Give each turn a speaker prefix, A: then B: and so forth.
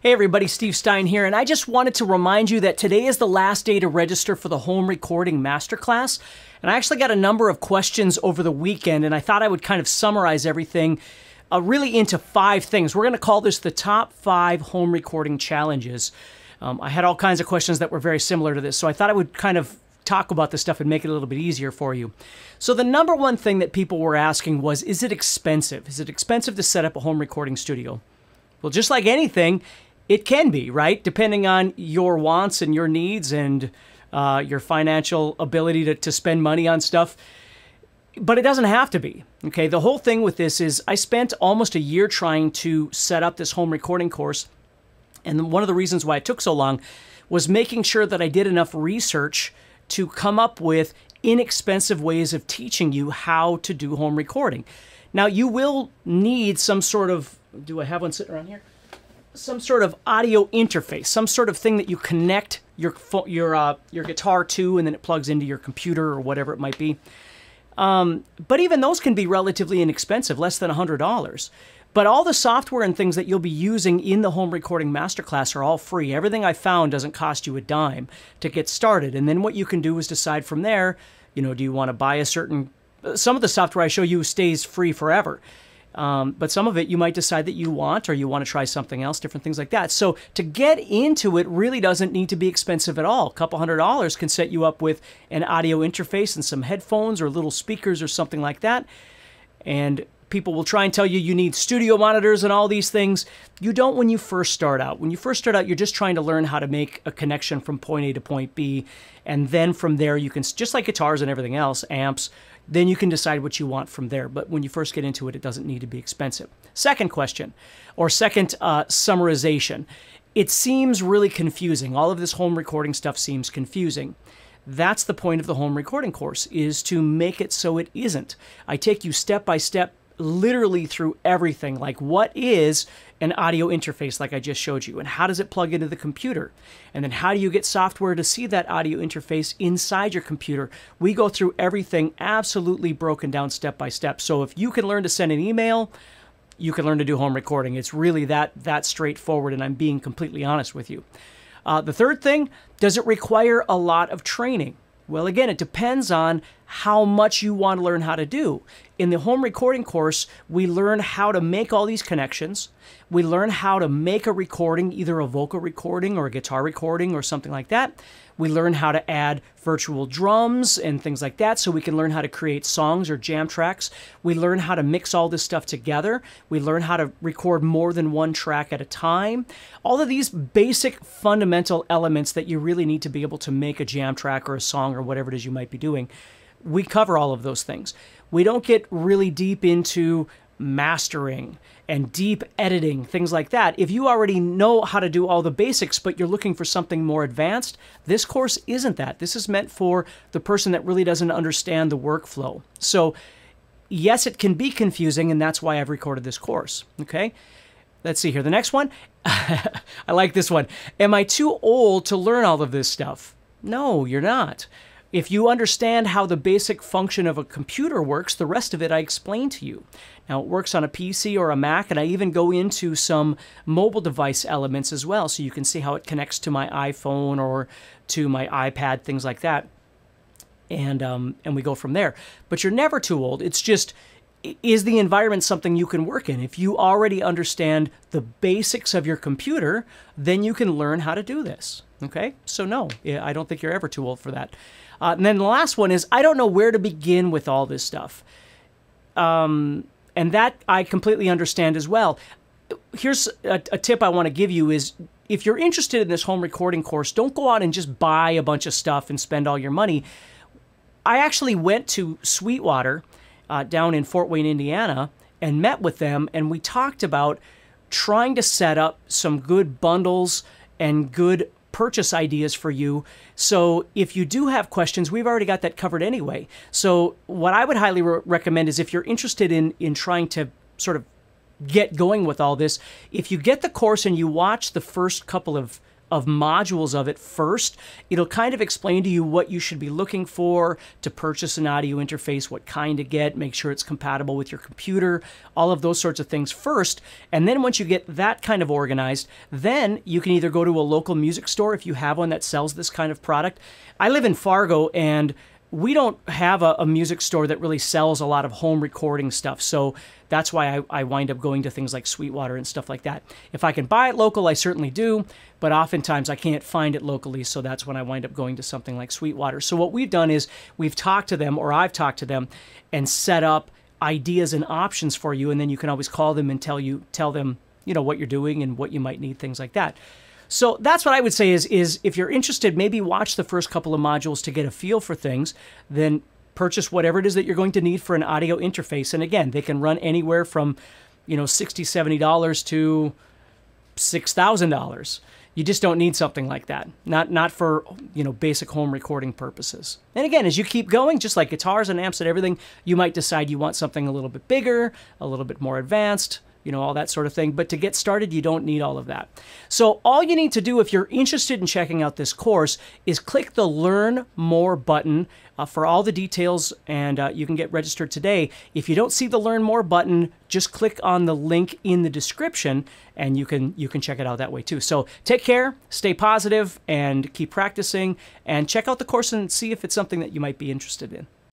A: Hey everybody, Steve Stine here, and I just wanted to remind you that today is the last day to register for the Home Recording Masterclass. And I actually got a number of questions over the weekend, and I thought I would kind of summarize everything really into 5 things. We're going to call this the top 5 home recording challenges. I had all kinds of questions that were very similar to this, so I thought I would kind of talk about this stuff and make it a little bit easier for you. So the number one thing that people were asking was, is it expensive? Is it expensive to set up a home recording studio? Well, just like anything, it can be, right? Depending on your wants and your needs and your financial ability to spend money on stuff. But it doesn't have to be, okay? The whole thing with this is I spent almost a year trying to set up this home recording course. And one of the reasons why it took so long was making sure that I did enough research to come up with inexpensive ways of teaching you how to do home recording. Now, you will need some sort of, do I have one sitting around here? Some sort of audio interface, some sort of thing that you connect your guitar to, and then it plugs into your computer or whatever it might be. But even those can be relatively inexpensive, less than $100. But all the software and things that you'll be using in the Home Recording Masterclass are all free. Everything I found doesn't cost you a dime to get started. And then what you can do is decide from there, you know, do you want to buy a certain... Some of the software I show you stays free forever. But some of it you might decide that you want, or you want to try something else, different things like that. So to get into it really doesn't need to be expensive at all. A couple $100 can set you up with an audio interface and some headphones or little speakers or something like that. And people will try and tell you you need studio monitors and all these things. You don't when you first start out. When you first start out, you're just trying to learn how to make a connection from point A to point B. And then from there, you can, just like guitars and everything else, amps, then you can decide what you want from there. But when you first get into it, it doesn't need to be expensive. Second question, or second summarization. It seems really confusing. All of this home recording stuff seems confusing. That's the point of the home recording course, is to make it so it isn't. I take you step by step, literally through everything, like what is an audio interface like I just showed you, and how does it plug into the computer, and then how do you get software to see that audio interface inside your computer. We go through everything absolutely broken down step by step. So if you can learn to send an email, you can learn to do home recording. It's really that straightforward, and I'm being completely honest with you. The third thing, does it require a lot of training? Well, again, it depends on how much you want to learn how to do. In the home recording course, we learn how to make all these connections. We learn how to make a recording, either a vocal recording or a guitar recording or something like that. We learn how to add virtual drums and things like that, so we can learn how to create songs or jam tracks. We learn how to mix all this stuff together. We learn how to record more than one track at a time. All of these basic fundamental elements that you really need to be able to make a jam track or a song or whatever it is you might be doing. We cover all of those things. We don't get really deep into mastering and deep editing, things like that. If you already know how to do all the basics, but you're looking for something more advanced, this course isn't that. This is meant for the person that really doesn't understand the workflow. So yes, it can be confusing, and that's why I've recorded this course, okay? Let's see here. The next one, I like this one. Am I too old to learn all of this stuff? No, you're not. If you understand how the basic function of a computer works, the rest of it I explain to you. Now, it works on a PC or a Mac, and I even go into some mobile device elements as well, so you can see how it connects to my iPhone or to my iPad, things like that. And we go from there. But you're never too old. It's just, is the environment something you can work in? If you already understand the basics of your computer, then you can learn how to do this. Okay? So no, I don't think you're ever too old for that. And then the last one is, I don't know where to begin with all this stuff. And that I completely understand as well. Here's a tip I want to give you is, if you're interested in this home recording course, don't go out and just buy a bunch of stuff and spend all your money. I actually went to Sweetwater down in Fort Wayne, Indiana, and met with them, and we talked about trying to set up some good bundles and good purchase ideas for you. So if you do have questions, we've already got that covered anyway. So what I would highly recommend is, if you're interested in trying to sort of get going with all this, if you get the course and you watch the first couple of of modules of it first. It'll kind of explain to you what you should be looking for to purchase an audio interface, what kind to get, make sure it's compatible with your computer, all of those sorts of things first. And then once you get that kind of organized, then you can either go to a local music store if you have one that sells this kind of product. I live in Fargo, and we don't have a music store that really sells a lot of home recording stuff. So that's why I wind up going to things like Sweetwater and stuff like that. If I can buy it local, I certainly do, but oftentimes I can't find it locally, so that's when I wind up going to something like Sweetwater. So what we've done is we've talked to them, or I've talked to them, and set up ideas and options for you, and then you can always call them and tell them, you know, what you're doing and what you might need, things like that. So that's what I would say is if you're interested, maybe watch the first couple of modules to get a feel for things, then purchase whatever it is that you're going to need for an audio interface. And again, they can run anywhere from, you know, $60, $70 to $6,000. You just don't need something like that. Not for, you know, basic home recording purposes. And again, as you keep going, just like guitars and amps and everything, you might decide you want something a little bit bigger, a little bit more advanced, you know, all that sort of thing. But to get started, you don't need all of that. So all you need to do if you're interested in checking out this course is click the Learn More button for all the details, and you can get registered today. If you don't see the Learn More button, just click on the link in the description, and you can check it out that way too. So take care, stay positive, and keep practicing, and check out the course and see if it's something that you might be interested in.